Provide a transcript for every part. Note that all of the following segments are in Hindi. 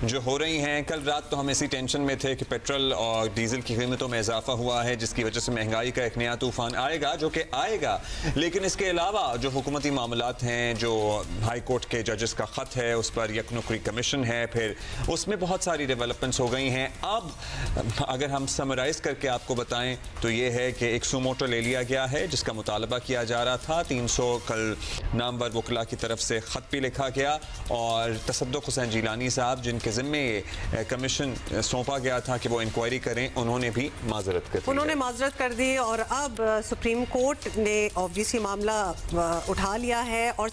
जो हो रही हैं। कल रात तो हम इसी टेंशन में थे कि पेट्रोल और डीजल की कीमतों में इजाफा हुआ है, जिसकी वजह से महंगाई का एक नया तूफान आएगा, जो कि आएगा। लेकिन इसके अलावा जो हुकूमती मामलात हैं, जो हाई कोर्ट के जजेस का ख़त है, उस पर यकनुकरी कमीशन है, फिर उसमें बहुत सारी डेवलपमेंट्स हो गई हैं। अब अगर हम समराइज करके आपको बताएं तो ये है कि एक सुमोटो ले लिया गया है, जिसका मुतालबा किया जा रहा था। 300 कल नामवर वकला की तरफ से ख़त भी लिखा गया और तसद्दुक़ हुसैन जिलानी साहब, जिनके ज़िम्मे कमीशन सौंपा गया था कि वो इंक्वायरी करें, उन्होंने भी माजरत कर दी। उन्होंने माजरत कर दी और अब सुप्रीम कोर्ट ने ऑब्वियसली मामला उठा लिया है और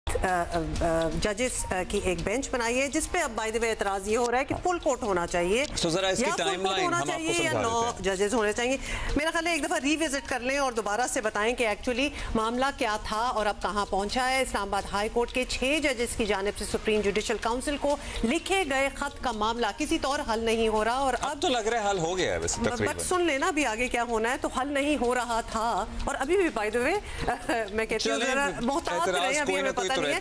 जजेस की एक बेंच बनाई है, जिस पे अब बाय द वे एतराज ये हो रहा है कि फुल कोर्ट होना चाहिए, जरा इसकी टाइमलाइन होना चाहिए या 9 जजेस होने चाहिए। मेरा ख्याल है एक दफ़ा रिविजिट कर लें और दोबारा से बताएं कि एक्चुअली मामला क्या था और अब कहाँ पहुंचा है। इस्लामाबाद हाई कोर्ट के 6 जजेस की जानिब से सुप्रीम जुडिशल काउंसिल को लिखे गए खत का मामला किसी तौर हल नहीं हो रहा और अब तो लग रहा है हल हो गया है वैसे तकरीबन। बट सुन लेना भी आगे क्या होना है, तो हल नहीं हो रहा था और अभी भी बाय द वे मैं कहती हूँ जरा मोहतात रहें, अभी हमें पता नहीं है।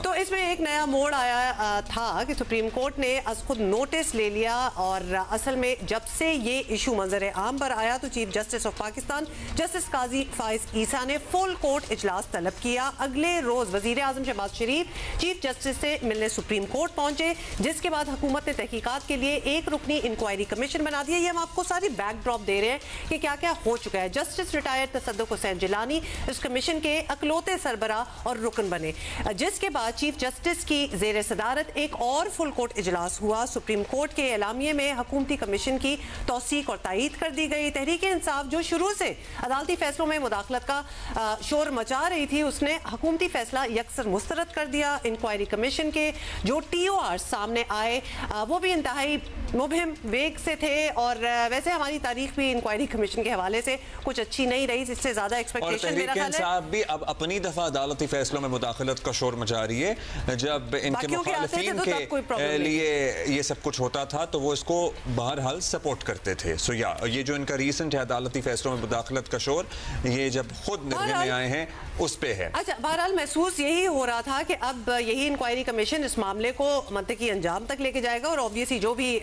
तो इसमें एक नया मोड़ आया था कि सुप्रीम कोर्ट ने अज खुद नोटिस ले लिया और असल में जब से ये इशू मंजर आम पर आया तो chief justice of Pakistan justice Qazi Faez Isa ने फुल कोर्ट इजलास तलब किया। अगले रोज वजीर आजम शहबाज शरीफ चीफ जस्टिस से मिलने सुप्रीम कोर्ट पहुंचे, जिसके बाद हुकूमत ने तहकीकात के लिए एक रुकनी इंक्वायरी कमीशन बना दिया। ये हम आपको सारी बैकड्रॉप दे रहे हैं कि क्या क्या हो चुका है। जस्टिस रिटायर्ड तसद्दुक़ हुसैन जिलानी इस कमीशन के अकलौते सरबराह और रुकन बने, जिसके बाद चीफ जस्टिस की जेर सदारत एक और फुल कोर्ट इजलास हुआ। सुप्रीम कोर्ट के एलामिये में हुकूमती कमीशन की तौसीक और तायीद कर दी गई। तहरीक इंसाफ जो शुरू से अदालती फैसलों में मुदाखलत का शोर मचा रही थी, उसने हुकूमती फैसला यकसर मुस्तरद कर दिया। इंक्वायरी कमीशन के जो TOR सामने आए वो भी इंतहाई मुबहिम वेग से थे और वैसे हमारी तारीख भी इंक्वायरी कमीशन के हवाले से कुछ अच्छी नहीं रही, इससे ज्यादा एक्सपेक्टेशन मेरा ख्याल है। साहब भी अब अपनी दफा अदालती फैसलों में मुदाखलत का शोर मचा रही है। जब इनके मुखालिफिन के लिए ये सब कुछ होता था तो वो इसको बहरहाल सपोर्ट करते थे। सो ये जो इनका रीसेंट है अदालती फैसलों में मुदाखलत का शोर, ये जब खुद निर्णय में आए हैं उस पे है। अच्छा, बहरहाल महसूस यही हो रहा था कि अब यही इंक्वायरी कमीशन इस मामले को मंतकी अंजाम तक लेके जाएगा और ऑब्वियसली जो भी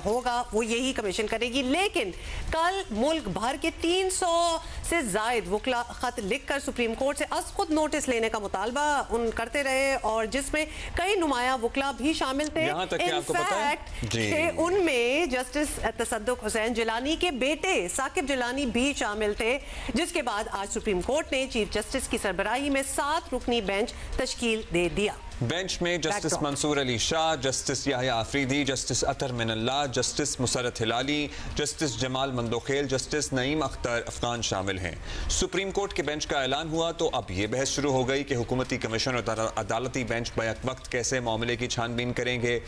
होगा वो यही कमीशन करेगी। लेकिन कल मुल्क भर के 300 से जायद वकला खत लिखकर सुप्रीम कोर्ट से अज खुद नोटिस लेने का मुतालबा उन करते रहे और जिसमें कई नुमाया वकला भी शामिल थे। इनफैक्ट उनमें जस्टिस तसद्दुक़ हुसैन जिलानी के बेटे साकिब जिलानी भी शामिल थे, जिसके बाद आज सुप्रीम कोर्ट ने चीफ जस्टिस की सरबराही में 7 रुकनी बेंच तश्कील दे दिया। बेंच में justice Mansoor Ali Shah, justice Yahya Afridi, justice Athar Minallah, justice Musarrat Hilali, justice Jamal Mandokhail, justice Naeem Akhtar Afghan शामिल हैं। सुप्रीम कोर्ट के बेंच का ऐलान हुआ तो अब ये बहस शुरू हो गई कि हुकूमती कमीशन और अदालती बेंच बैक वक्त कैसे मामले की छानबीन करेंगे।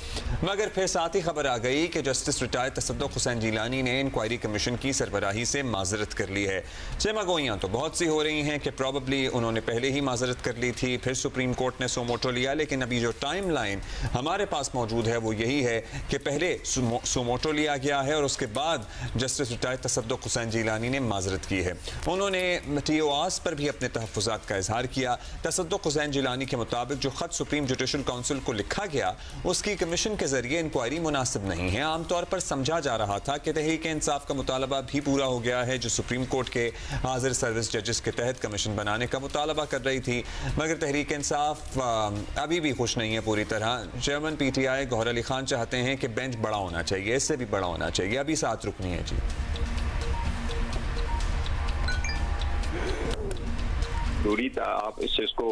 मगर फिर साथ ही खबर आ गई कि जस्टिस रिटायर्ड तसद्दुक़ हुसैन जिलानी ने इंक्वायरी कमीशन की सरबराही से माजरत कर ली है। चमगोइयाँ तो बहुत सी हो रही हैं कि प्रॉबली उन्होंने पहले ही माजरत कर ली थी, फिर सुप्रीम कोर्ट ने सोमोटो लिया। लेकिन अभी जो टाइमलाइन हमारे पास मौजूद है वो यही है कि पहले सुमोटो लिया गया है और उसके बाद जस्टिस रिटायर्ड तसद्दुक़ हुसैन जिलानी ने माजरत की है। उन्होंने TORs पर भी अपने तहफ़्फ़ुज़ात का इजहार किया। तसद्दुक़ हुसैन जिलानी के मुताबिक जो ख़त सुप्रीम जुडिशल काउंसिल को लिखा गया उसकी कमीशन के जरिए इंक्वायरी मुनासिब नहीं है। आमतौर पर समझा जा रहा था कि तहरीक इंसाफ का मुतालबा भी पूरा हो गया है, जो सुप्रीम कोर्ट के हाजिर सर्विस जजेस के तहत कमीशन बनाने का मुतालबा कर रही थी। मगर तहरीक इंसाफ अभी भी खुश नहीं है पूरी तरह। चेयरमैन PTI गौहर अली खान चाहते हैं कि बेंच बड़ा होना चाहिए, इससे भी बड़ा होना चाहिए। अभी 7 रुकनी है जी। जरूरी था, आप इसको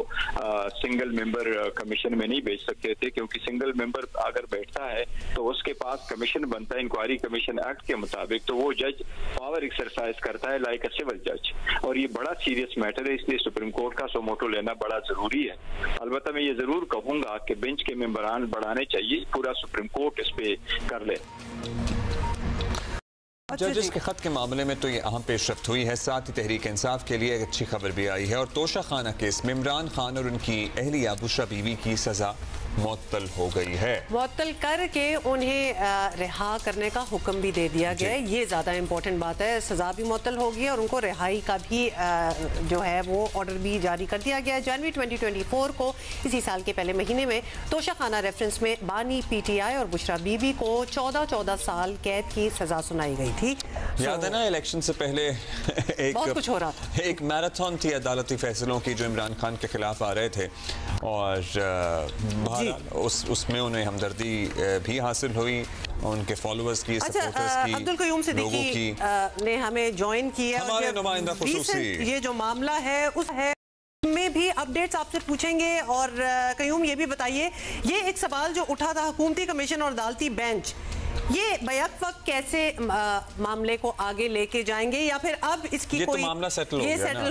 सिंगल मेंबर कमीशन में नहीं भेज सकते थे, क्योंकि सिंगल मेंबर अगर बैठता है तो उसके पास कमीशन बनता है इंक्वायरी कमीशन एक्ट के मुताबिक, तो वो जज पावर एक्सरसाइज करता है लाइक अ सिविल जज, और ये बड़ा सीरियस मैटर है। इसलिए सुप्रीम कोर्ट का सोमोटो लेना बड़ा जरूरी है। अलबत्ता मैं ये जरूर कहूंगा कि बेंच के मेंबरान बढ़ाने चाहिए, पूरा सुप्रीम कोर्ट इस पे कर ले। जजेस के खत के मामले में तो ये अहम पेशरफ्त हुई है, साथ ही तहरीक इंसाफ के लिए एक अच्छी खबर भी आई है और तोशा खाना केस में इमरान खान और उनकी अहलिया बुशरा बीवी की सजा मुअत्तल हो गई है। मुअत्तल करके उन्हें रिहा करने का हुक्म भी दे दिया गया है। ये ज़्यादा इम्पोर्टेंट बात है। सज़ा भी मुअत्तल होगी और उनको रिहाई का भी जो है वो ऑर्डर भी जारी कर दिया गया है। जनवरी 2024 को इसी साल के पहले महीने में तोशाखाना रेफरेंस में बानी PTI और बुशरा बीबी को 14 साल कैद की सज़ा सुनाई गई थी। याद है ना, इलेक्शन से पहले बहुत कुछ हो रहा था। एक मैराथन थी अदालती फैसलों की जो इमरान खान के खिलाफ आ रहे थे और उसमें उन्हें हमदर्दी भी हासिल हुई, उनके फॉलोअर्स की, सपोर्टर्स की, अब्दुल कयूम सिद्दीकी ने हमें ज्वाइन किया। हमारे नुमाइंदा खुसूसी ये जो मामला है उस है में भी अपडेट्स आपसे पूछेंगे। और कयूम ये भी बताइए, ये एक सवाल जो उठा था हुकूमती कमीशन और अदालती बेंच, ये बैक वक्त कैसे मामले को आगे लेके जाएंगे या फिर अब इसकी ये कोई तो मामला सेटल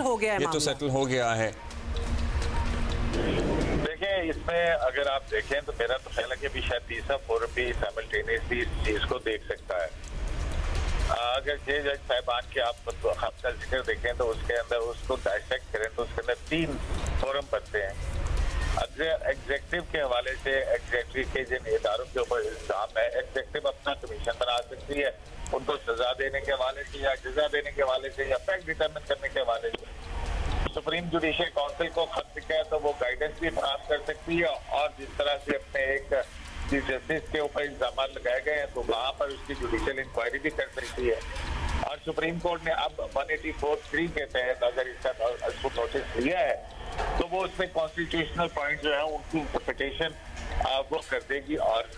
हो गया है। ये तो सेटल हो गया है। देखिए, इसमें अगर आप देखें तो मेरा तो ख्याल है कि अभी शायद तीसरा फोरम भी साइमल्टेनियसली इस चीज को देख सकता है। अगर 6 जज साहिबान के आप आपका जिक्र देखें तो उसके अंदर उसको डायसेक्ट करें तो उसके अंदर 3 फोरम बनते हैं। एग्जेक्टिव के हवाले से एग्जेक्टिव के जिन इदारों के ऊपर इल्जाम है, एग्जेक्टिव अपना कमीशन बना सकती है उनको सजा देने के हवाले से या सजा देने के हवाले से या फैक्ट डिटरमिन करने के हवाले से। सुप्रीम जुडिशियल काउंसिल को खत लिखा है तो वो गाइडेंस भी फराहम कर सकती है और जिस तरह से अपने एक चीफ जस्टिस के ऊपर इल्जाम लगाए गए हैं तो वहाँ पर उसकी जुडिशियल इंक्वायरी भी कर सकती है। और सुप्रीम कोर्ट ने अब 184(3) के तहत अगर इसका नोटिस लिया है तो वो उसमें कॉन्स्टिट्यूशनल पॉइंट जो है उनकी इंटरप्रिटेशन वो कर देगी और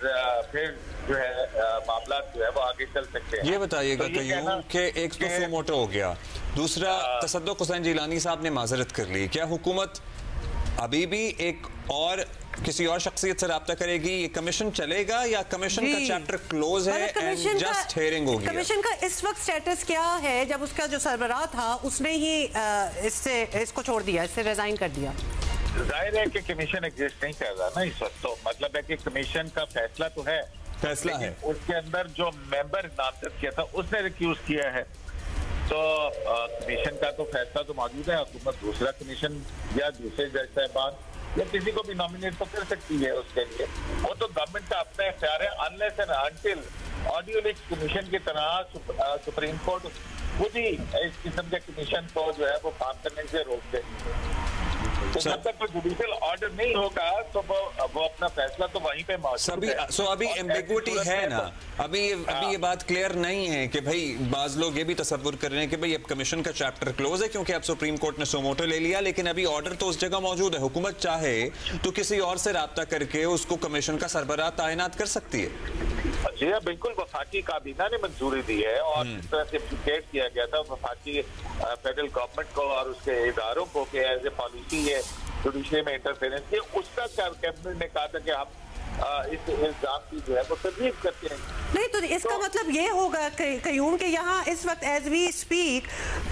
फिर जो है मामला जो है वो आगे चल सकते हैं। ये बताइएगा कयूम कि एक तो सो मोटो हो गया, दूसरा तसद्दुक हुसैन जिलानी साहब ने माजरत कर ली, क्या हुकूमत अभी भी एक और किसी और शख्सियत से रब्ता करेगी? ये कमीशन चलेगा या कमीशन का चैप्टर क्लोज है एंड जस्ट हियरिंग होगी? कमीशन का इस वक्त स्टेटस क्या है जब उसका जो सरबराह था उसने ही इसको छोड़ दिया, इससे रिजाइन कर दिया? जाहिर है कि कमीशन एग्जिस्ट नहीं कर रहा ना इस वक्त, तो मतलब है कि कमीशन का फैसला तो है, फैसला है, उसके अंदर जो मेंबर नामजद किया था उसने रिक्यूज किया है, तो कमीशन का तो फैसला तो मौजूद है। हुकूमत दूसरा कमीशन या दूसरे जज साहबान या किसी को भी नॉमिनेट तो कर सकती है उसके लिए, वो तो गवर्नमेंट का अपना इख्तियार है। Unless and until audio leaks commission की तरह सुप्रीम कोर्ट खुद ही इस किस्म के कमीशन को जो है वो काम करने से रोक दे, तो जब तक जुडिशियल ऑर्डर नहीं होगा तो वो अपना फैसला तो वहीं पे मौजूद है। सो अभी एम्बिग्विटी है ना, अभी ये बात क्लियर नहीं है कि भाई बाज लोग ये भी तसव्वुर कर रहे हैं कि भाई अब कमीशन का चैप्टर क्लोज है क्योंकि अब सुप्रीम कोर्ट ने सोमोटो ले लिया, लेकिन अभी ऑर्डर तो उस जगह मौजूद है। हुकूमत चाहे तो किसी और से राब्ता करके उसको कमीशन का सरबराह तैनात कर सकती है। जी हाँ, बिल्कुल। वफाकी काबीना ने मंजूरी दी है और जिस तरह से एप्लीकेट किया गया था वफाकी फेडरल गवर्नमेंट को और उसके इदारों को कि एज ए पॉलिसी है जुडिशरी में इंटरफेरेंस की, उसका कैबिनेट ने कहा था कि हम इस इल्जाम की जो है वो तस्दीक करते हैं। नहीं तो इसका मतलब ये होगा कयूम के यहाँ इस वक्त एज वी स्पीक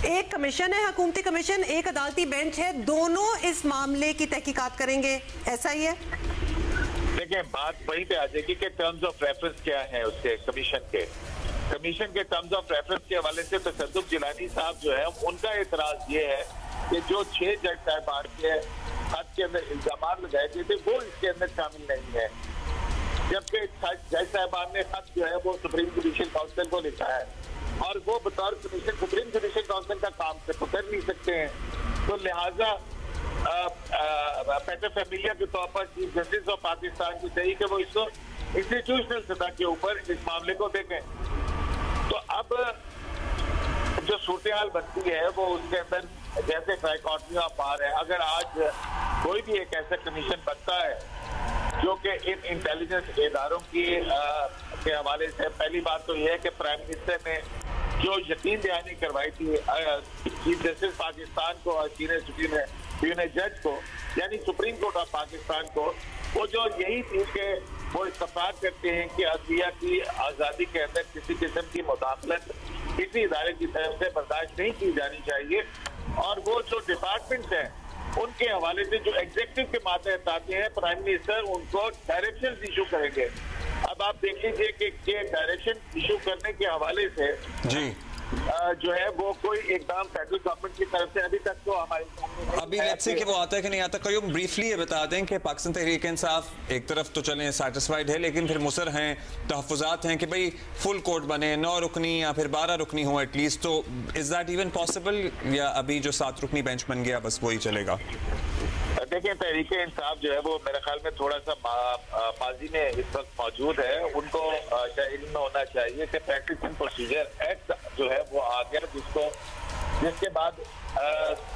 एक कमीशन है, हुकूमती कमीशन, एक अदालती बेंच है, दोनों इस मामले की तहकीकात करेंगे, ऐसा ही है? देखिए, बात वहीं पे आ जाएगी कि टर्म्स ऑफ रेफरेंस क्या है उसके कमीशन के टर्म्स ऑफ रेफरेंस के हवाले से तसद्दुक जिलानी साहब जो है उनका एतराज ये है कि जो 6 जज साहिबान के खत के अंदर इल्जाम लगाए गए थे वो इसके अंदर शामिल नहीं है, जबकि जज साहिबान ने खत जो है वो सुप्रीम जुडिशियल काउंसिल को लिखा है और वो बतौर कमीशन सुप्रीम जुडिशियल काउंसिल का काम तो कर नहीं सकते हैं, तो लिहाजा पेटर फैमिलिया के तौर पर चीफ जस्टिस ऑफ पाकिस्तान की चाहिए कि वो इसको इंस्टीट्यूशनल सतह के ऊपर इस मामले को देखें। तो अब जो सूरत हाल बनती है वो उसके अंदर जैसे ट्राइकॉटमी ऑफ पावर है, अगर आज कोई भी एक ऐसा कमीशन बनता है जो कि इन इंटेलिजेंस इदारों के हवाले से, पहली बात तो यह है कि प्राइम मिनिस्टर ने जो यकीन दहानी करवाई थी चीफ जस्टिस पाकिस्तान को और सीनियर जज को यानी सुप्रीम कोर्ट ऑफ पाकिस्तान को, वो जो यही थी कि वो इत्तफाक करते हैं कि अदलिया की आज़ादी के अंदर किसी किस्म की मुदाखलत किसी इदारे की तरफ से बर्दाश्त नहीं की जानी चाहिए, और वो जो डिपार्टमेंट्स हैं उनके हवाले से जो एग्जीक्यूटिव के मातहत आते हैं प्राइम मिनिस्टर उनको डायरेक्शन इशू करेंगे। अब आप देख लीजिए कि डायरेक्शन इशू करने के हवाले से जी जो है वो कोई एकदम फेडरल गवर्नमेंट की तरफ से अभी तक तो हमारे अभी लेट्स से कि वो आता है कि नहीं आता। कयूम ब्रीफली ये बता दें कि पाकिस्तान तहरीक इंसाफ एक तरफ तो चलें सेटिस्फाइड है, लेकिन फिर मुसर हैं, तहफ़्फ़ुज़ात हैं कि भाई फुल कोर्ट बने, 9 रुकनी या फिर 12 रुकनी हो एटलीस्ट, तो इज दैट इवन पॉसिबल या अभी जो 7 रुकनी बेंच बन गया बस वही चलेगा? देखिए, तहरीक इंसाफ जो है वो मेरे ख्याल में थोड़ा सा माजी में इस वक्त मौजूद है। उनको इल्म होना चाहिए कि प्रैक्टिस एंड प्रोसीजर एक्ट जो है वो आ गया, जिसके बाद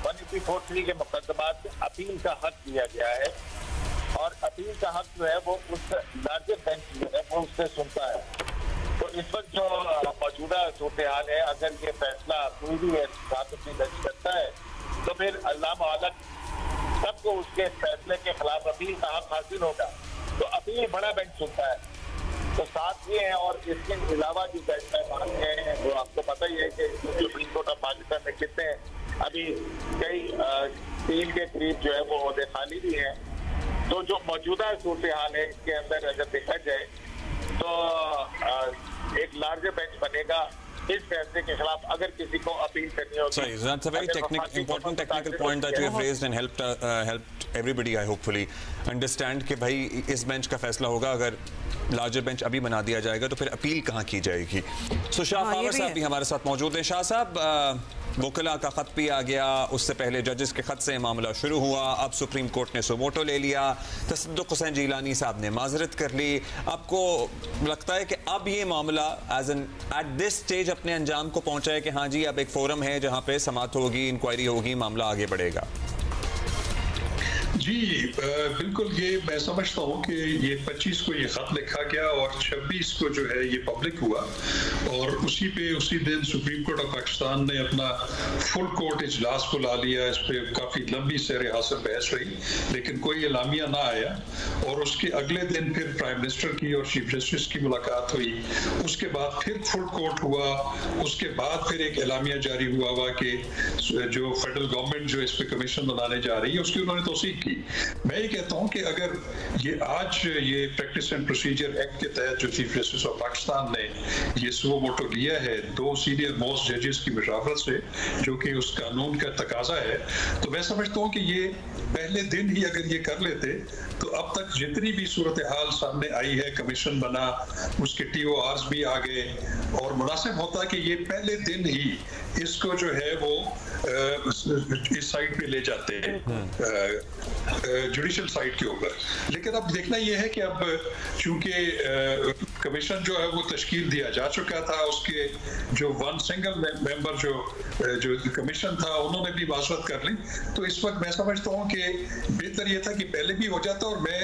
184(3) के मुकदमात अपील का हक दिया गया है, और अपील का हक जो है वो उस लार्जर बेंच जो है वो उससे सुनता है। तो इस वक्त जो मौजूदा सूरत हाल है, अगर ये फैसला कोई भी बेंच करता है तो फिर अल्लाह मालक सबको उसके फैसले के खिलाफ अपील का हक हासिल होगा, तो अपील बड़ा बेंच सुनता है। तो साथ ये है, और इसके अलावा जो बेंच हैं वो आपको पता ही है कि सुप्रीम कोर्ट ऑफ पाकिस्तान में कितने अभी कई 3 के करीब जो है वो ओहदे खाली भी हैं। तो जो मौजूदा सूरत हाल है इसके अंदर अगर देखा जाए तो एक लार्जर बेंच बनेगा इस फैसले के खिलाफ अगर किसी को अपील करनी होगी। Sorry, that's a very important technical point that you have raised and helped everybody, I hopefully understand कि भाई इस बेंच का फैसला होगा, अगर लार्जर बेंच अभी बना दिया जाएगा तो फिर अपील कहाँ की जाएगी। सो शाह पावर साहब भी हमारे साथ मौजूद हैं। शाह साहब, वकला का खत भी आ गया, उससे पहले जजेस के खत से मामला शुरू हुआ, अब सुप्रीम कोर्ट ने सुमोटो ले लिया, तसद्दुक़ हुसैन जिलानी साहब ने माजरत कर ली। आपको लगता है कि अब ये मामला as an at this stage अपने अंजाम को पहुंचा है कि हाँ जी अब एक फोरम है जहाँ पे समाअत होगी, इंक्वायरी होगी, मामला आगे बढ़ेगा? जी बिल्कुल, ये मैं समझता हूँ कि ये 25 को ये खत लिखा गया और 26 को जो है ये पब्लिक हुआ, और उसी दिन सुप्रीम कोर्ट ऑफ पाकिस्तान ने अपना फुल कोर्ट इजलास बुला लिया। इस पे काफ़ी लंबी सैर हासिल बहस हुई, लेकिन कोई एलामिया ना आया, और उसके अगले दिन फिर प्राइम मिनिस्टर की और चीफ जस्टिस की मुलाकात हुई। उसके बाद फिर फुल कोर्ट हुआ, उसके बाद फिर एक एलामिया जारी हुआ कि जो फेडरल गवर्नमेंट जो इस पे कमीशन बनाने जा रही है उसकी उन्होंने तौसीक की। मैं ये कहता हूं कि अगर ये आज ये प्रैक्टिस एंड प्रोसीजर एक्ट के तहत जो चीफ जस्टिस ऑफ पाकिस्तान ने ये सुओ मोटो लिया है 2 सीनियर मोस्ट जजेस की मुशावरत से, जो कि उस कानून का तकाजा है, तो मैं समझता हूं कि ये पहले दिन ही अगर ये कर लेते तो अब तक जितनी भी सूरत हाल सामने आई है, कमीशन बना, उसके TORs भी आ गए, और मुनासिब होता कि ये पहले दिन ही इसको जो है वो इस साइड पे ले जाते हैं, जुडिशल साइड के ऊपर। लेकिन अब देखना यह है कि अब चूंकि कमीशन जो है वो तश्कील दिया जा चुका था, उसके जो 1 सिंगल मेंबर जो कमीशन था उन्होंने भी माजरत कर ली, तो इस वक्त मैं समझता हूँ कि बेहतर ये था कि पहले भी हो जाता, और मैं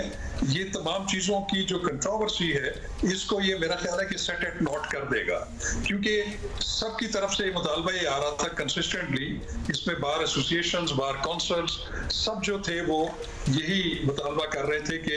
ये तमाम चीज़ों की जो कंट्रोवर्सी है इसको ये मेरा ख्याल है कि सेट एट नॉट कर देगा, क्योंकि सबकी तरफ से मुतालबा ये आ रहा था कंसिस्टेंटली, इसमें बार एसोसिएशंस, बार काउंसिल्स सब जो थे वो यही मुतालबा कर रहे थे कि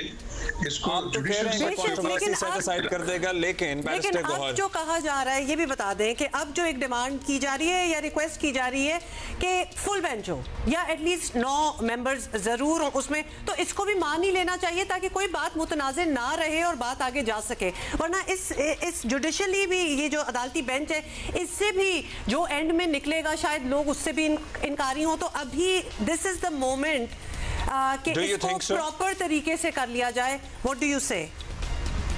इसको जुडिशियल कर देगा। लेकिन अब जो कहा जा रहा है ये भी बता दें कि अब जो एक डिमांड की जा रही है या रिक्वेस्ट की जा रही है कि फुल बेंच हो या एटलीस्ट 9 मेंबर्स जरूर हो उसमें, तो इसको भी मान ही लेना चाहिए ताकि कोई बात मुतनाज़िर ना रहे और बात आगे जा सके। वरना इस जुडिशली भी ये जो अदालती बेंच है इससे भी जो एंड में निकलेगा शायद लोग उससे भी इनकारी हो। तो अभी दिस इज द मोमेंट कि इसको प्रॉपर तरीके से कर लिया जाए। व्हाट डू यू से?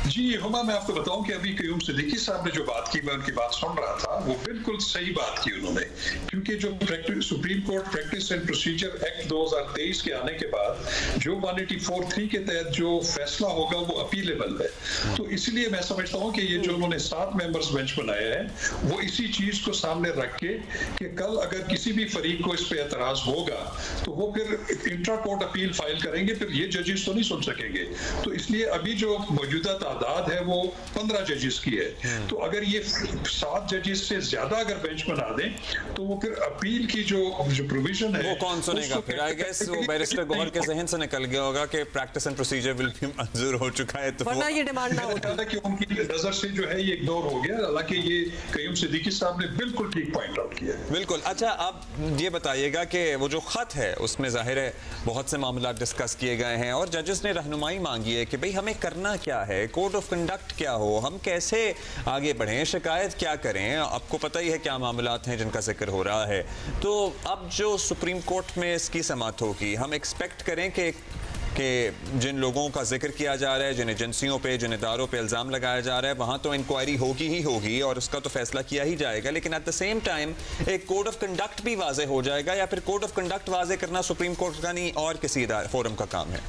जी हुमा, मैं आपको बताऊं कि अभी कयूम सिद्दीकी साहब ने जो बात की, मैं उनकी बात सुन रहा था, वो बिल्कुल सही बात की उन्होंने, क्योंकि जो supreme court practice and procedure act 2023 के आने के बाद जो 184(3) के तहत जो फैसला होगा वो अपीलेबल है, तो इसलिए मैं समझता हूं कि ये जो उन्होंने 7 मेंबर्स बेंच बनाया है वो इसी चीज को सामने रख के कि कल अगर किसी भी फरीक को इस पे एतराज होगा तो वो फिर इंट्रा कोर्ट अपील फाइल करेंगे, फिर ये जजेस तो नहीं सुन सकेंगे। तो इसलिए अभी जो मौजूदा तादाद है वो 15 जजेस की है, तो अगर ये 7 जजेस से ज्यादा अगर बेंच बना दें तो वो फिर अपील की जो प्रोविजन है वो कौन सुनेगा फिर? आई गेस वो बैरिस्टर गौहर के जहन से निकल गया होगा कि practice and procedure will be मंजूर हो चुका है, तो वरना ये डिमांड ना होता था कि उनकी नजर से जो है ये इग्नोर हो गया। हालांकि ये कयूम सिद्दीकी साहब ने बिल्कुल ठीक पॉइंट आउट किया। बिल्कुल। अच्छा, आप ये बताइएगा कि वो जो खत है उसमें जाहिर है बहुत से मामला डिस्कस किए गए हैं और जजेस ने रहनुमाई मांगी है कि भाई हमें करना क्या है। कोड ऑफ कंडक्ट क्या हो, हम कैसे आगे बढ़ें, शिकायत क्या करें। आपको पता ही है क्या मामलात हैं जिनका जिक्र हो रहा है। तो अब जो सुप्रीम कोर्ट में इसकी समाअत होगी, हम एक्सपेक्ट करें कि जिन लोगों का जिक्र किया जा रहा है, जिन एजेंसियों पे, जिन इदारों पे इल्ज़ाम लगाया जा रहा है, वहाँ तो इंक्वायरी होगी ही होगी और उसका तो फैसला किया ही जाएगा, लेकिन एट द सेम टाइम एक कोड ऑफ कंडक्ट भी वाज़े हो जाएगा, या फिर कोड ऑफ कंडक्ट वाज़े करना सुप्रीम कोर्ट का नहीं और किसी फोरम का काम है?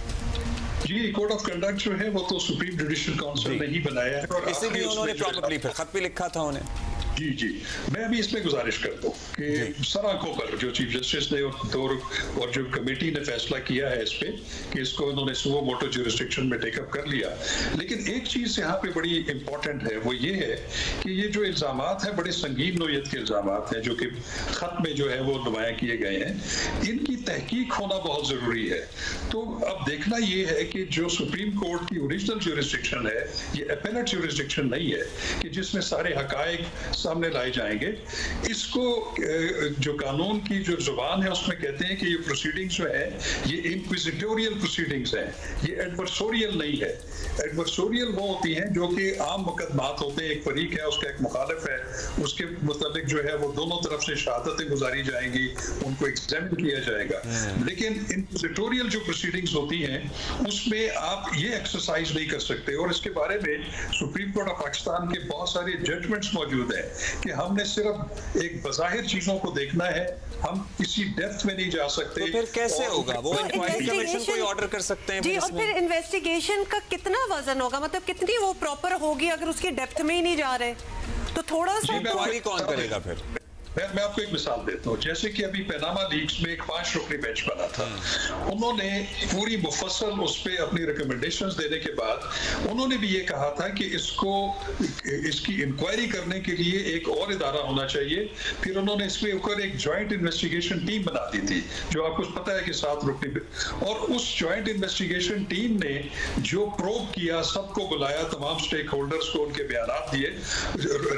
जी, कोड ऑफ कंडक्ट जो है वो तो सुप्रीम जुडिशियल काउंसिल ने ही बनाया है, और इसीलिए उन्होंने प्रॉब्लली फिर खत भी लिखा था उन्हें। जी जी, मैं अभी इसमें गुजारिश करता हूँ कि सर आंखों पर जो चीफ जस्टिस ने और जो कमेटी ने फैसला किया है इस पे कि इसको उन्होंने सुओ मोटो जुरिस्डिक्शन में टेकअप कर लिया, लेकिन एक चीज यहाँ पे बड़ी इंपॉर्टेंट है, वो ये है कि ये जो इल्जामात हैं बड़े संगीन नोयत के इल्जामात हैं जो कि खत में जो है वो नुमाया किए गए हैं, इनकी तहकीक होना बहुत जरूरी है। तो अब देखना ये है कि जो सुप्रीम कोर्ट की ओरिजिनल जुरिस्डिक्शन है, ये एपेलेट जुरिस्डिक्शन नहीं है कि जिसमें सारे हकायक सामने लाए जाएंगे। इसको जो कानून की जो जुबान है उसमें कहते हैं कि ये प्रोसीडिंग्स जो है ये इंक्विजिटोरियल प्रोसीडिंग्स हैं, ये एडवर्सोरियल नहीं है। एडवर्सोरियल वो होती हैं जो कि आम मुकदमात होते हैं, एक फरीक है, उसका एक मुखालिफ है, उसके मुताबिक जो है वो दोनों तरफ से शहादतें गुजारी जाएंगी, उनको एग्जामिन किया जाएगा। लेकिन इंक्विजिटोरियल जो प्रोसीडिंग्स होती हैं उसमें आप ये एक्सरसाइज नहीं कर सकते, और इसके बारे में सुप्रीम कोर्ट ऑफ पाकिस्तान के बहुत सारे जजमेंट्स मौजूद हैं कि हमने सिर्फ एक बज़ाहिर चीजों को देखना है, हम किसी डेप्थ में नहीं जा सकते। तो फिर कैसे होगा वो? इंक्वायरी कमीशन कोई ऑर्डर कर सकते हैं जी, और फिर इन्वेस्टिगेशन का कितना वजन होगा, मतलब कितनी वो प्रॉपर होगी अगर उसकी डेप्थ में ही नहीं जा रहे तो थोड़ा सा इंक्वायरी कौन करेगा फिर? मैं आपको एक मिसाल देता हूँ, जैसे कि अभी पैनामा लीक्स में एक 5 रुकनी बेंच बना था, उन्होंने पूरी मुफस्सल उस पर अपनी रिकमेंडेशंस देने के बाद उन्होंने भी ये कहा था कि इसकी इंक्वायरी करने के लिए एक और इदारा होना चाहिए। फिर उन्होंने इसके ऊपर एक जॉइंट इन्वेस्टिगेशन टीम बना दी थी जो आपको पता है कि 7 रुकनी, और उस जॉइंट इन्वेस्टिगेशन टीम ने जो प्रोब किया, सबको बुलाया, तमाम स्टेक होल्डर्स को उनके बयान दिए,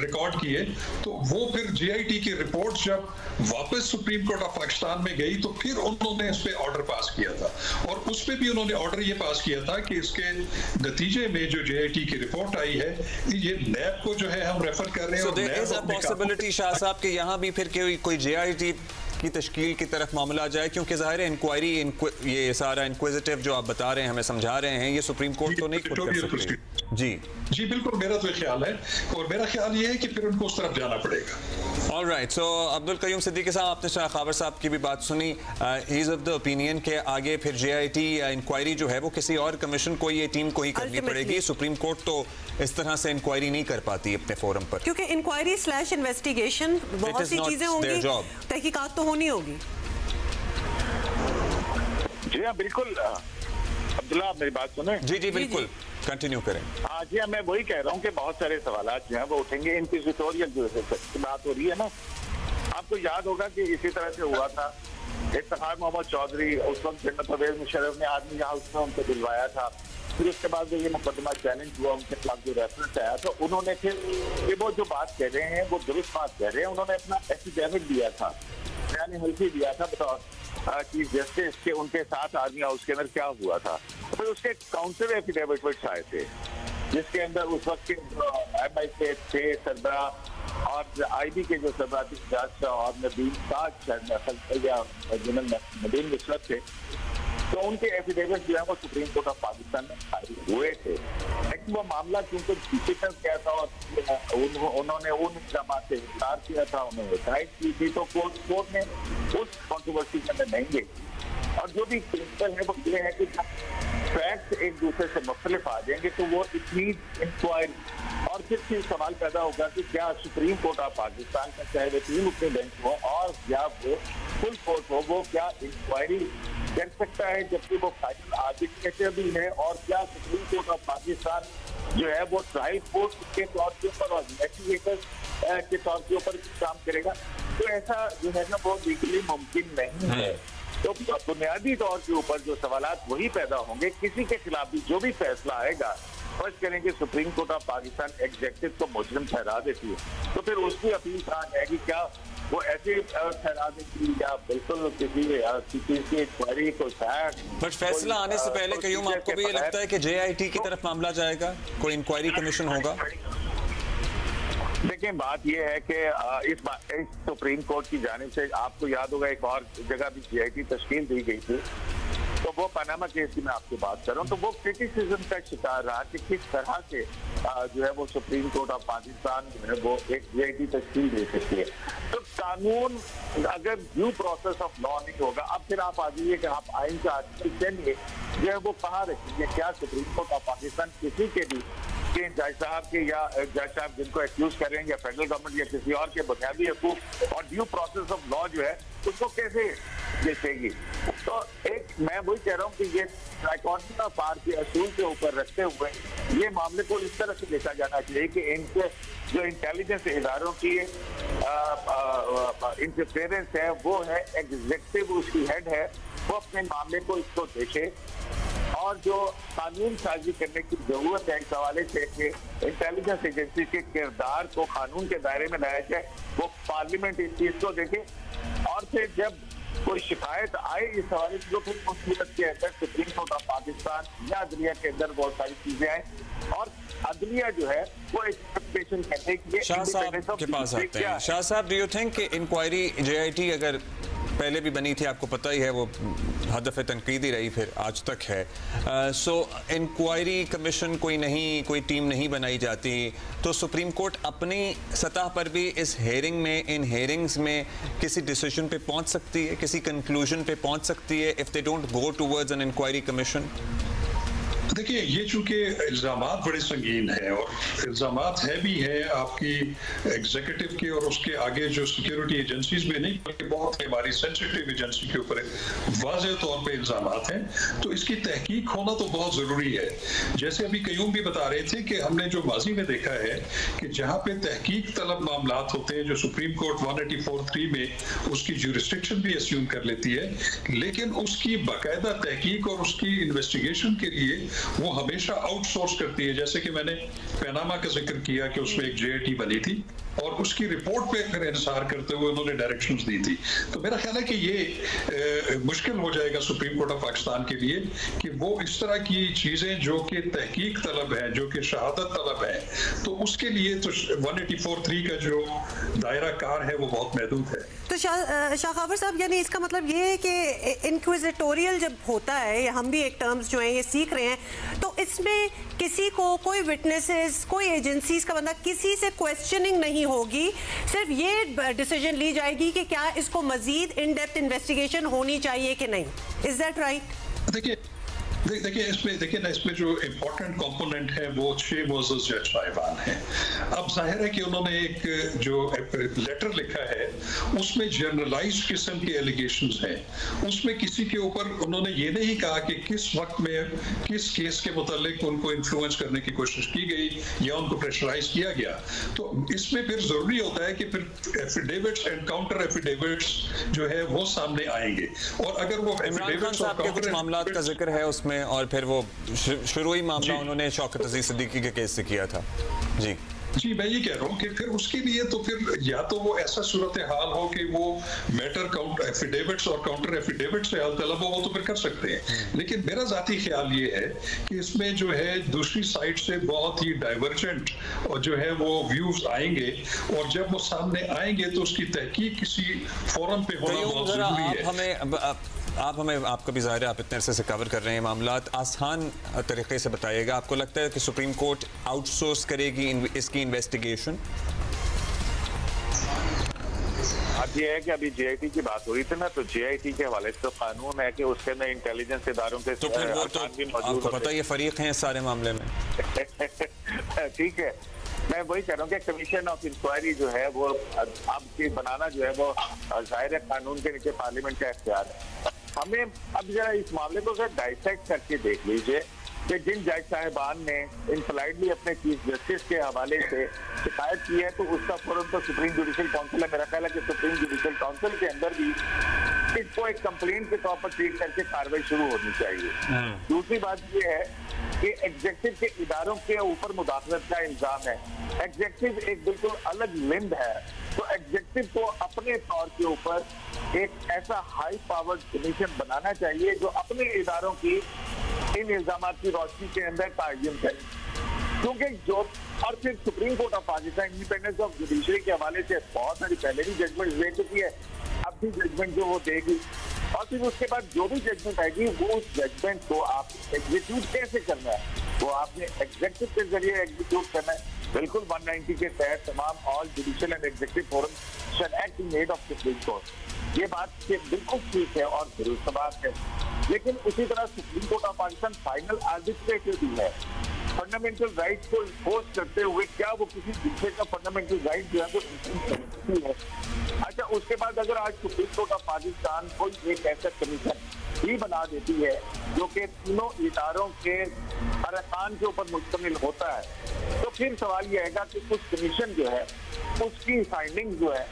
रिकॉर्ड किए, तो वो फिर JIT की रिपोर्ट जब वापस सुप्रीम कोर्ट ऑफ पाकिस्तान में गई तो फिर उन्होंने इस पे ऑर्डर पास किया था, और उस पे भी उन्होंने ऑर्डर ये पास किया था कि इसके नतीजे में जो JIT की रिपोर्ट आई है, ये नैब को जो है हम रेफर कर रहे हैं। So there is a possibility Shah साहब कि यहाँ भी फिर कोई JIT की तश्कील की तरफ मामला जाए, क्योंकि ज़ाहिर है इंक्वायरी, ये सारा इंक्विजिटिव जो आप बता रहे हैं, हमें समझा रहे हैं, ये सुप्रीम कोर्ट तो नहीं खुद कर सकती। जी बिल्कुल, मेरा तो ख्याल है, और मेरा ख्याल ये है कि फिर उनको उस तरफ जाना पड़ेगा। ऑलराइट, सो अब्दुल कयूम सिद्दीकी साहब, आपने शाह खाबर साहब की भी बात सुनी, he is of the opinion के आगे फिर JIT इंक्वायरी जो है वो किसी और कमीशन को, ये टीम को ही करनी पड़ेगी। सुप्रीम कोर्ट तो इस तरह से इंक्वायरी नहीं कर पाती अपने फोरम पर, क्योंकि इंक्वायरी स्लैश इन्वेस्टिगेशन बहुत सी चीजें होंगी, तहकीकात तो होनी होगी। जी हाँ बिल्कुल, अब्दुल्ला आप मेरी बात सुने? जी बिल्कुल, कंटिन्यू करें। हाँ जी, मैं वही कह रहा हूँ कि बहुत सारे सवाल जो हैं वो उठेंगे। इंक्विजिटोरियल जो बात हो रही है ना, आपको याद होगा कि इसी तरह से हुआ था, इफ्तिखार मोहम्मद चौधरी, उस वक्त जनरल परवेज मुशर्रफ ने आदमी यहाँ उसने उनको दिलवाया था, फिर उसके बाद जो ये मुकदमा चैलेंज हुआ, उनके खिलाफ जो रेफरेंस आया तो उन्होंने फिर वो जो बात कह रहे हैं वो दुरुस्त बात कह रहे हैं, उन्होंने अपना एफिडेविट दिया था, यानी हल्फी दिया था बतौर चीफ जस्टिस के उनके साथ आदमी हाउस के अंदर क्या हुआ था। फिर उसके काउंटर एफिडेविट आए थे जिसके अंदर उस वक्त के MI के थे सरबरा और IB के जो सरबरा जज और नदीम ताज या जनरल नदीम नुसरत थे, तो उनके एफिडेविट जो है वो सुप्रीम कोर्ट ऑफ पाकिस्तान में फाइल हुए थे। लेकिन वो मामला क्योंकि डिफिकल्ट किया था और उन्होंने उन इल्जाम से इनकार किया था, उन्होंने हिदायत की थी, तो कोर्ट ने उस कॉन्ट्रोवर्सी के अंदर नहीं गई। और जो भी प्रिंसिपल है वो ये है कि फैक्ट्स एक दूसरे से मुख्तलिफ आ जाएंगे तो वो इतनी इंक्वायरी, और फिर सवाल पैदा होगा कि क्या सुप्रीम कोर्ट ऑफ पाकिस्तान का चाहे वो 3 रुकनी बेंच हो और या वो फुल कोर्ट हो, वो क्या इंक्वायरी कर सकता है जबकि वो फाइनल आर्बिट्रेटर भी है, और क्या सुप्रीम कोर्ट ऑफ पाकिस्तान जो है वो ट्रायल कोर्ट के तौर के ऊपर और इन्वेस्टिगेटर के तौर के ऊपर काम करेगा। तो ऐसा जो है ना वो लीगली मुमकिन नहीं है। तो बुनियादी तौर के ऊपर जो सवालात वही पैदा होंगे, किसी के खिलाफ भी जो भी फैसला आएगा, फर्स्ट करेंगे supreme court of Pakistan executive को मुजरिम ठहरा देती है, तो फिर उसकी अपील कहाँ जाएगी? क्या वो ऐसी ठहरा दें या बिल्कुल किसी चीज की इंक्वायरी को बट फैसला आने से पहले कयूम आपको भी ये लगता है कि JIT की तरफ मामला जाएगा, कोई इंक्वायरी कमीशन होगा? देखिए बात यह है कि इस सुप्रीम कोर्ट की जानिब से आपको याद होगा एक और जगह भी JIT तश्कील दी गई थी, तो वो पनामा केस की मैं आपसे बात कर रहा हूँ, तो वो क्रिटिसिज्म का शिकार रहा कि किस तरह से जो है वो सुप्रीम कोर्ट ऑफ पाकिस्तान जो है वो एक JIT तश्कील दे सकती है। तो कानून अगर ड्यू प्रोसेस ऑफ लॉ नहीं होगा, अब फिर आप आ जाइए कि आप आइन का आर्टिकल के लिए जो है वो कहाँ रखेंगे? क्या सुप्रीम कोर्ट ऑफ पाकिस्तान किसी के भी जज साहब के या जज साहब जिनको एक्यूज करेंगे या फेडरल गवर्नमेंट या किसी और के बुनियादी हकूक और ड्यू प्रोसेस ऑफ लॉ जो है उसको कैसे देखेगी? तो एक मैं वही कह रहा हूँ कि ये ट्राइकॉटमी ऑफ पावर के असूल के ऊपर रखते हुए ये मामले को इस तरह से देखा जाना चाहिए कि इनके जो इंटेलिजेंस इदारों की इंटरफेरेंस है वो है एग्जीक्यूटिव, उसकी हेड है, वो अपने मामले को इसको देखे और जो कानून साजी करने की जरूरत है इस हवाले से कि इंटेलिजेंस एजेंसी के किरदार को कानून के दायरे में लाया जाए, वो पार्लियामेंट इस चीज को देखे और फिर जब कोई शिकायत आए इस हवाले से तो फिर उस सूरत के अंदर सुप्रीम कोर्ट ऑफ पाकिस्तान या अदलिया के अंदर बहुत सारी चीजें आए और अदलिया जो है वो एक्सपेक्टेशन करने के लिए शाह साहब के पास आते हैं। शाह साहब, डू यू थिंक कि इंक्वायरी JIT अगर पहले भी बनी थी, आपको पता ही है, वो हदफ तनकीदी रही, फिर आज तक है, सो इंक्वायरी कमीशन कोई टीम नहीं बनाई जाती, तो सुप्रीम कोर्ट अपनी सतह पर भी इस हेयरिंग में, इन हेयरिंग्स में किसी डिसीजन पे पहुंच सकती है, किसी कंक्लूजन पे पहुंच सकती है if they don't go towards an inquiry commission? देखिए, ये चूंकि इल्जामात बड़े संगीन हैं और इल्जामात है भी है आपकी एग्जीक्यूटिव के और उसके आगे जो सिक्योरिटी एजेंसीज में नहीं बल्कि बहुत हमारी सेंसिटिव एजेंसी के ऊपर वाज़ेह तौर पे इल्जामात हैं, तो इसकी तहकीक होना तो बहुत ज़रूरी है। जैसे अभी कयूम भी बता रहे थे कि हमने जो माजी में देखा है कि जहाँ पे तहकीक तलब मामलात होते हैं जो सुप्रीम कोर्ट 184(3) में उसकी ज्यूरिस्डिक्शन भी अस्यूम कर लेती है, लेकिन उसकी बाकायदा तहकीक और उसकी इन्वेस्टिगेशन के लिए वो हमेशा आउटसोर्स करती है। जैसे कि मैंने पनामा का जिक्र किया कि उसमें एक JIT बनी थी और उसकी रिपोर्ट पे फिर इंसार करते हुए उन्होंने डायरेक्शंस दी थी। तो मेरा ख्याल है कि ये मुश्किल हो जाएगा सुप्रीम कोर्ट ऑफ पाकिस्तान के लिए कि वो इस तरह की चीजें जो कि तहकीक तलब है, जो कि शहादत तलब है, तो उसके लिए तो 184(3) का जो दायरा कार है वो बहुत महदूद है। तो शाह खावर साहब, यानी इसका मतलब ये है कि इंक्विजिटोरियल जब होता है, हम भी एक टर्म्स जो हैं ये सीख रहे हैं, तो इसमें किसी को, कोई विटनेसेस, कोई एजेंसीज का बंदा, किसी से क्वेश्चनिंग नहीं होगी, सिर्फ ये डिसीजन ली जाएगी कि क्या इसको मजीद इन डेप्थ इन्वेस्टिगेशन होनी चाहिए कि नहीं। Is that right? देखिए ना, इसमें जो इम्पोर्टेंट कंपोनेंट है वो 6 मोअज़्ज़ज़ जज साहिबान हैं। अब जाहिर है कि उन्होंने एक जो लेटर लिखा है उसमें जनरलाइज्ड किस्म के एलिगेशंस हैं, उसमें किसी के ऊपर उन्होंने ये नहीं कहा कि किस वक्त में किस केस के मुतालिक उनको इन्फ्लुएंस करने की कोशिश की गई या उनको प्रेशराइज किया गया। तो इसमें फिर जरूरी होता है कि फिर एफिडेविट्स एंड काउंटर एफिडेविट्स जो है वो सामने आएंगे, और अगर वो एफिडेविट्स और काउंटर मामलात का जिक्र है उसमें, और फिर वो शुरुआती मामला उन्होंने शौकत अजीज सिद्दीकी के केस से किया था। जी, मैं ये कह रहा हूँ कि फिर उसके लिए तो फिर या तो वो ऐसा सूरत हाल हो कि वो मैटर काउंटर एफिडेविट्स और काउंटर एफिडेविट्स से हल तलब हो, वो तो फिर कर सकते हैं। लेकिन मेरा जाती ख्याल ये है कि इसमें जो है दूसरी साइड से बहुत ही डाइवर्जेंट और जो है वो व्यूज आएंगे, और जब वो सामने आएंगे तो उसकी तहकीक किसी फोरम पे होना बहुत जरूरी है। आप हमें, आपका भी ज़ाहिर है आप इतने अरसे से कवर कर रहे हैं मामलात, आसान तरीके से बताइएगा, आपको लगता है कि सुप्रीम कोर्ट आउटसोर्स करेगी इसकी इन्वेस्टिगेशन? अब ये है कि अभी JIT की बात हो रही थी ना, तो JIT के हवाले से तो कानून है कि उसके अंदर इंटेलिजेंस इदारों के तो फिर वो तो आपको पता ही है फरीक हैं इस सारे मामले में। ठीक है, मैं वही कह रहा हूँ कि कमीशन ऑफ इंक्वायरी जो है वो अब की बनाना जो है वो जाहिर है कानून के नीचे पार्लियामेंट का इख्तियार है। हमें अब जरा इस मामले को जरा डाइसेक्ट करके देख लीजिए कि जिन जज साहिबान ने इनफलाइटली अपने चीफ जस्टिस के हवाले से शिकायत की है, तो उसका फौरन तो सुप्रीम जुडिशल काउंसिल है। मेरा ख्याल है कि सुप्रीम जुडिशल काउंसिल के अंदर भी इसको एक कंप्लेंट के तौर पर ट्रीट करके कार्रवाई शुरू होनी चाहिए। दूसरी बात ये है कि एग्जेक्टिव के इदारों के ऊपर मुदाखलत का इल्जाम है। एग्जेक्टिव एक बिल्कुल अलग लिंब है, तो एग्जेक्टिव को अपने तौर के ऊपर एक ऐसा हाई पावर्ड कमीशन बनाना चाहिए जो अपने इदारों की इन इल्जामात की रोशनी के अंदर तायन करे। क्योंकि जो और फिर supreme court of Pakistan independence of judiciary के हवाले से बहुत सारी पहले भी जजमेंट दे चुकी है, अब भी जजमेंट जो वो देगी, और फिर उसके बाद जो भी जजमेंट आएगी वो उस जजमेंट को आप एग्जीक्यूट कैसे करना है, वो आपने एग्जीक्यूटिव के जरिए एग्जीक्यूट करना है। बिल्कुल 190 के तहत तमाम all judicial and executive forum shall act in aid of supreme court, ये बात बिल्कुल ठीक है और दुरुस्त बात है। लेकिन उसी तरह supreme court of Pakistan final arbitrator भी है। फंडामेंटल राइट्स को इम्पोज करते हुए क्या वो किसी दूसरे का फंडामेंटल राइट जो है वो इम्पोज है? अच्छा, उसके बाद अगर आज सुप्रीम कोर्ट ऑफ पाकिस्तान कोई एक ऐसा कमीशन भी बना देती है जो कि तीनों इदारों के अरकान के ऊपर मुश्तमिल होता है, तो फिर सवाल यह आएगा कि उस कमीशन जो है उसकी फाइंडिंग्स जो है,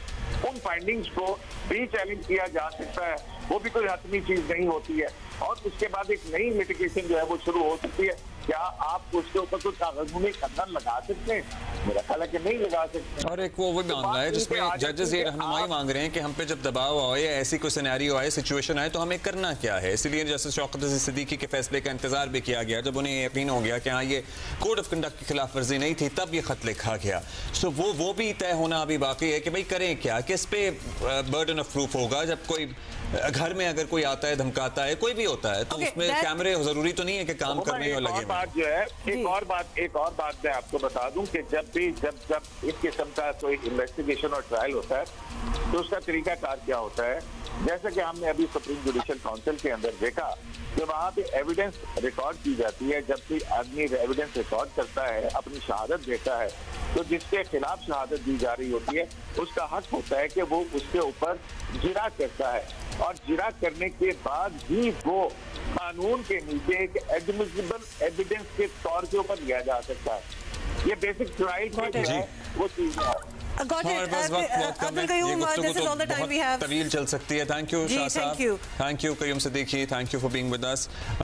उन फाइंडिंग्स को भी चैलेंज किया जा सकता है, वो भी कोई हतमी चीज नहीं होती है। और उसके बाद एक नई लिटिगेशन जो है वो शुरू हो सकती है। क्या आप उसके ऊपर कोई कागजों खंडन लगा सकते हैं? मेरा ख्याल है कि नहीं लगा सकते। और एक वो मामला है जिसमें जजेस ये रहनुमाई मांग रहे हैं कि हम पे जब दबाव आए या ऐसी कोई सिनेरियो आए, सिचुएशन आए, तो हमें करना क्या है। इसलिए जस्टिस शौकत अजीज सिद्दीकी के फैसले का इंतजार भी किया गया। जब उन्हें यकीन हो गया कि हाँ ये कोड ऑफ कंडक्ट की खिलाफ वर्जी नहीं थी, तब ये खत लिखा गया। सो वो भी तय होना अभी बाकी है कि भाई करें क्या, किस पे बर्डन ऑफ प्रूफ होगा। जब कोई घर में अगर कोई आता है, धमकाता है, कोई भी होता है, तो उसमें कैमरे जरूरी तो नहीं है कि काम करने और लगे। बात जो है एक और बात मैं आपको बता दूं कि जब इस किस्म का कोई इन्वेस्टिगेशन और ट्रायल होता है तो उसका तरीकाकार क्या होता है। जैसा कि हमने अभी सुप्रीम जुडिशियल काउंसिल के अंदर देखा कि वहाँ पे एविडेंस रिकॉर्ड की जाती है। जब भी आदमी एविडेंस रिकॉर्ड करता है, अपनी शहादत देता है, तो जिसके खिलाफ शहादत दी जा रही होती है उसका हक होता है कि वो उसके ऊपर जिरा करता है, और जिरा करने के बाद ही वो कानून के नीचे एक एडमिसिबल एविडेंस के तौर के ऊपर लिया जा सकता है। ये बेसिक राइट है, वो चीज है। तवील चल सकती है। थैंक यू शाह साहब, thank you Qayyum Siddiqui, thank you for being with us.